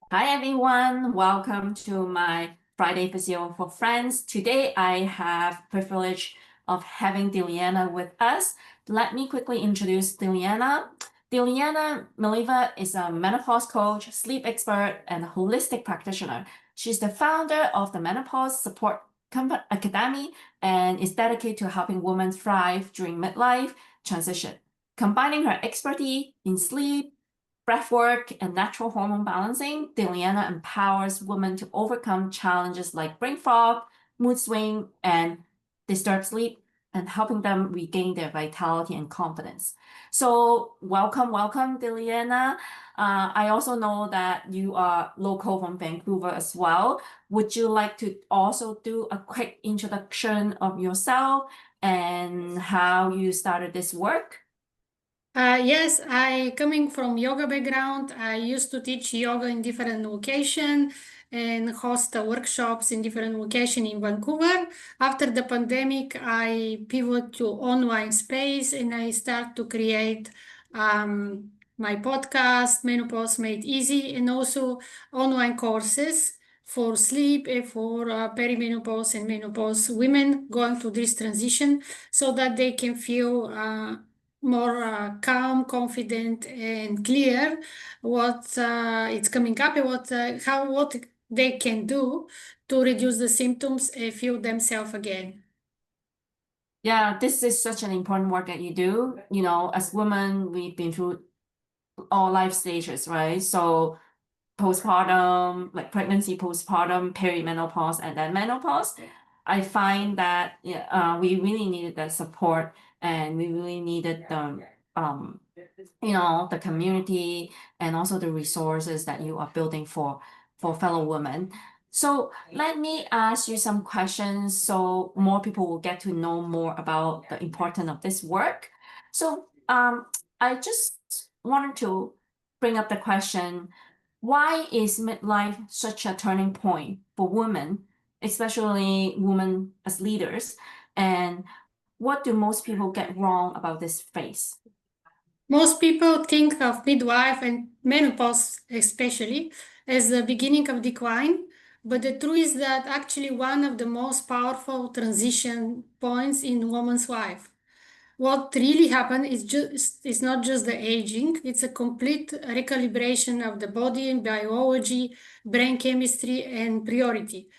Hi everyone, welcome to my Friday Physio for Friends. Today I have privilege of having Deliana with us. Let me quickly introduce Deliana. Deliana Meliva is a menopause coach, sleep expert, and holistic practitioner. She's the founder of the Menopause Support Academy and is dedicated to helping women thrive during midlife transition. Combining her expertise in sleep, breathwork, and natural hormone balancing, Deliana empowers women to overcome challenges like brain fog, mood swing, and disturbed sleep, and helping them regain their vitality and confidence. So welcome, Deliana. I also know that you are local from Vancouver as well. Would you like to also do a quick introduction of yourself and how you started this work? Yes, I coming from yoga background. I used to teach yoga in different location and host workshops in different location in Vancouver. After the pandemic, I pivot to online space and I start to create my podcast, Menopause Made Easy, and also online courses for sleep and for perimenopause and menopause women going through this transition so that they can feel more calm, confident, and clear what it's coming up and what they can do to reduce the symptoms and feel themselves again. Yeah, this is such an important work that you do. You know, as women, we've been through all life stages, right? So postpartum, like pregnancy, postpartum, perimenopause, and then menopause. I find that yeah, we really needed that support and we really needed um, the community and also the resources that you are building for fellow women. So let me ask you some questions so more people will get to know more about the importance of this work. So I just wanted to bring up the question, why is midlife such a turning point for women, especially women as leaders? And what do most people get wrong about this phase? Most people think of midwife and menopause, especially, as the beginning of decline, but the truth is that actually one of the most powerful transition points in woman's life. What really happened is not just the aging, it's a complete recalibration of the body and biology, brain chemistry, and priority.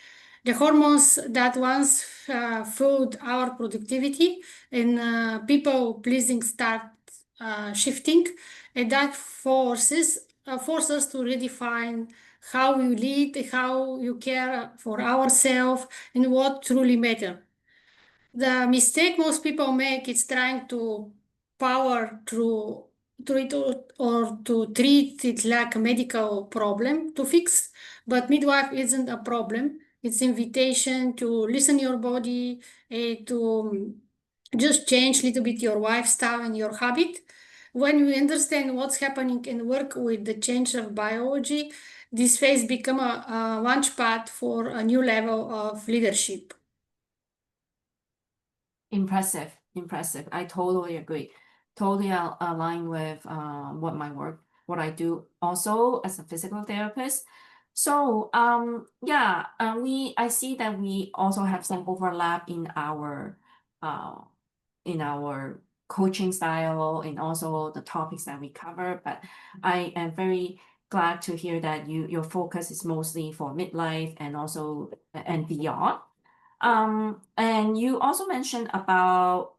The hormones that once fueled our productivity and people pleasing start shifting, and that force us to redefine how you lead, how you care for ourselves, and what truly matters. The mistake most people make is trying to power through it or to treat it like a medical problem to fix. But midwife isn't a problem. It's invitation to listen your body, to just change a little bit your lifestyle and your habit. When we understand what's happening and work with the change of biology, this phase become a launch pad for a new level of leadership. Impressive, impressive. I totally agree. Totally align with what my work, what I do also as a physical therapist. So yeah, I see that we also have some overlap uh in our coaching style and also the topics that we cover. But I am very glad to hear that your focus is mostly for midlife and also and beyond. And you also mentioned about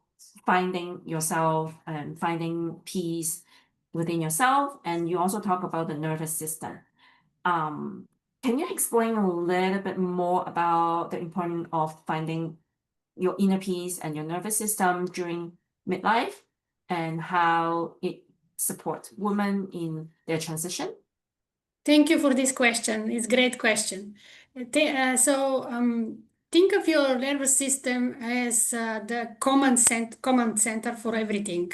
finding yourself and finding peace within yourself, and you also talk about the nervous system. Um, can you explain a little bit more about the importance of finding your inner peace and your nervous system during midlife and how it supports women in their transition? Thank you for this question. It's a great question. Think of your nervous system as the command center for everything.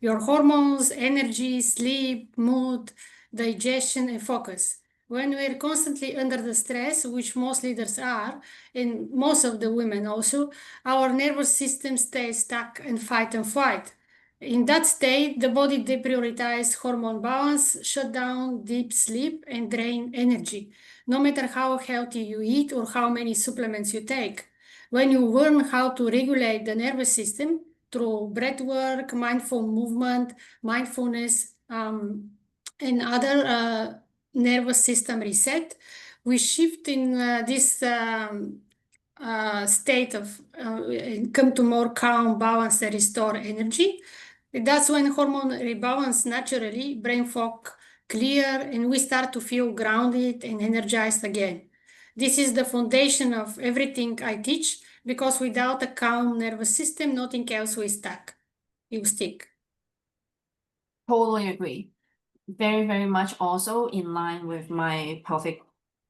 Your hormones, energy, sleep, mood, digestion, and focus. When we're constantly under the stress, which most leaders are, and most of the women also, our nervous system stays stuck in fight and flight. In that state, the body deprioritizes hormone balance, shut down deep sleep, and drain energy, no matter how healthy you eat or how many supplements you take. When you learn how to regulate the nervous system through breathwork, mindful movement, mindfulness, and other nervous system reset, we shift in this state of come to more calm, balance, and restore energy. That's when hormone rebalance naturally, brain fog clear, and we start to feel grounded and energized again. This is the foundation of everything I teach because without a calm nervous system, nothing else will stuck. You stick. Totally agree. Very, very much also in line with my pelvic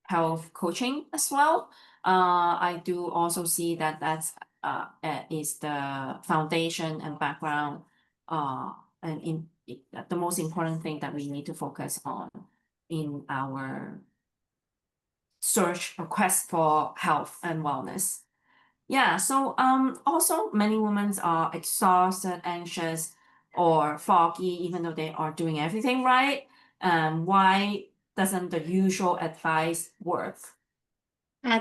health coaching as well. I do also see that is the foundation and background, and the most important thing that we need to focus on in our search or quest for health and wellness. Yeah, so also many women are exhausted, anxious, or foggy, even though they are doing everything right. Why doesn't the usual advice work?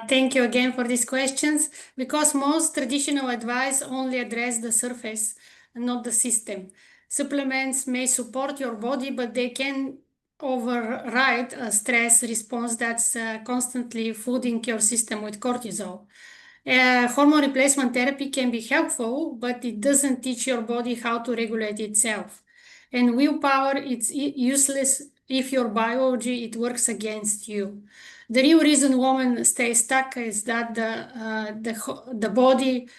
Thank you again for these questions because most traditional advice only address the surface and not the system. Supplements may support your body, but they can override a stress response that's constantly flooding your system with cortisol. Hormone replacement therapy can be helpful, but it doesn't teach your body how to regulate itself. And willpower, it's useless if your biology, it works against you. The real reason women stay stuck is that the body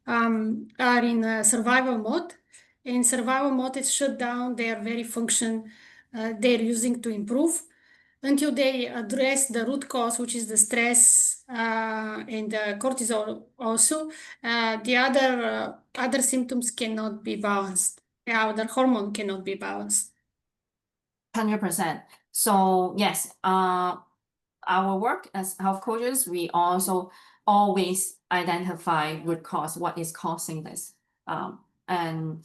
are in a survival mode. In survival mode, it's shut down their very function they're using to improve until they address the root cause, which is the stress and the cortisol also. The other symptoms cannot be balanced. The other hormone cannot be balanced. 100%. So yes, our work as health coaches, we also always identify root cause, what is causing this. And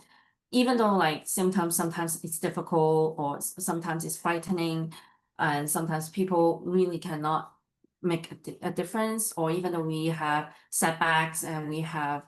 even though like symptoms, sometimes it's difficult or sometimes it's frightening, and sometimes people really cannot make a difference, or even though we have setbacks and we have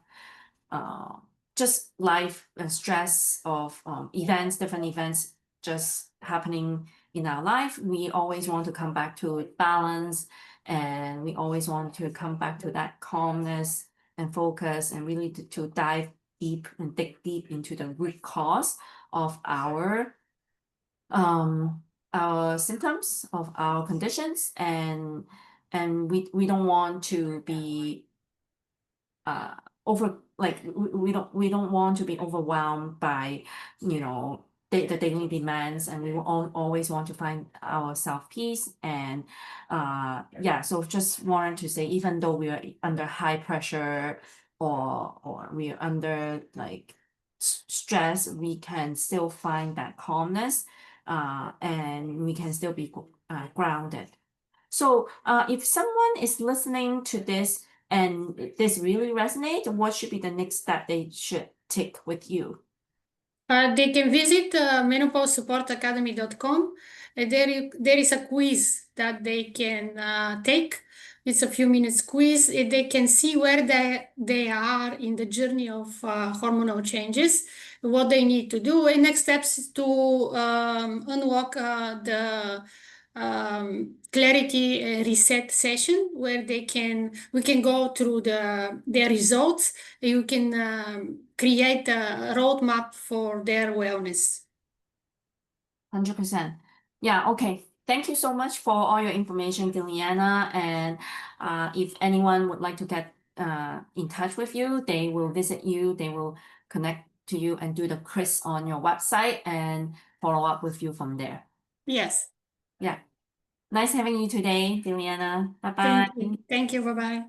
uh, just life and stress of events, different events just happening in our life, we always want to come back to balance, and we always want to come back to that calmness and focus, and really to dive deep and dig deep into the root cause of our symptoms, of our conditions, and we don't want to be we don't want to be overwhelmed by the daily demands, and we will always want to find our self peace. And yeah, so just wanted to say, even though we are under high pressure or we are under like stress, we can still find that calmness, and we can still be grounded. So if someone is listening to this and this really resonates, what should be the next step they should take with you? They can visit menopausesupportacademy.com. There is a quiz that they can take. It's a few minutes quiz. They can see where they are in the journey of hormonal changes, what they need to do, and next steps is to unlock the clarity reset session where we can go through their results. You can create a roadmap for their wellness. 100%. Yeah, okay. Thank you so much for all your information, Deliana. And if anyone would like to get in touch with you, they will visit you, they will connect to you and do the quiz on your website and follow up with you from there. Yes. Yeah. Nice having you today, Deliana. Bye-bye. Thank you. Thank you. Bye-bye.